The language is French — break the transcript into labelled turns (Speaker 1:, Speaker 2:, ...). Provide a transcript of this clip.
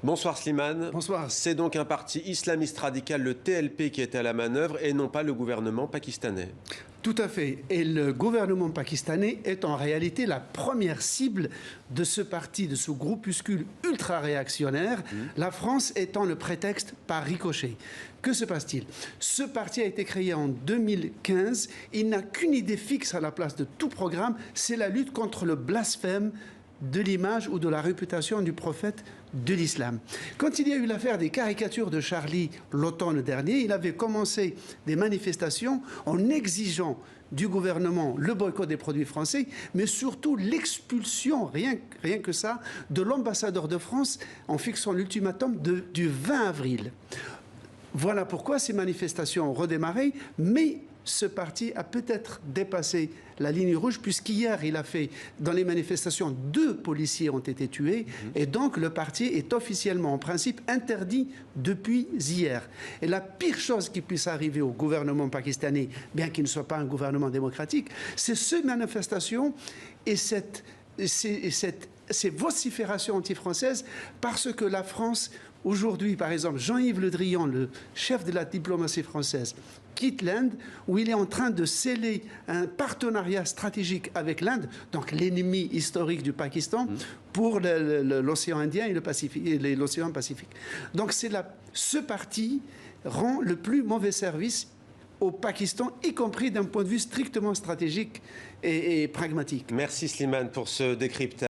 Speaker 1: Bonsoir Slimane.
Speaker 2: Bonsoir.
Speaker 1: C'est donc un parti islamiste radical, le TLP, qui était à la manœuvre et non pas le gouvernement pakistanais.
Speaker 2: Tout à fait. Et le gouvernement pakistanais est en réalité la première cible de ce parti, de ce groupuscule ultra-réactionnaire, la France étant le prétexte par ricochet. Que se passe-t-il? Ce parti a été créé en 2015. Il n'a qu'une idée fixe à la place de tout programme, c'est la lutte contre le blasphème de l'image ou de la réputation du prophète de l'islam. Quand il y a eu l'affaire des caricatures de Charlie l'automne dernier, il avait commencé des manifestations en exigeant du gouvernement le boycott des produits français, mais surtout l'expulsion, rien que ça, de l'ambassadeur de France en fixant l'ultimatum du 20 avril. Voilà pourquoi ces manifestations ont redémarré, mais ce parti a peut-être dépassé la ligne rouge, puisqu'hier, il a fait, dans les manifestations, 2 policiers ont été tués, et donc le parti est officiellement, en principe, interdit depuis hier. Et la pire chose qui puisse arriver au gouvernement pakistanais, bien qu'il ne soit pas un gouvernement démocratique, c'est ces manifestations et ces vociférations anti-françaises, parce que la France, aujourd'hui, par exemple, Jean-Yves Le Drian, le chef de la diplomatie française, quitte l'Inde, où il est en train de sceller un partenariat stratégique avec l'Inde, donc l'ennemi historique du Pakistan, pour l'océan Indien et l'océan Pacifique. Donc ce parti rend le plus mauvais service au Pakistan, y compris d'un point de vue strictement stratégique et pragmatique.
Speaker 1: Merci Slimane pour ce décryptage.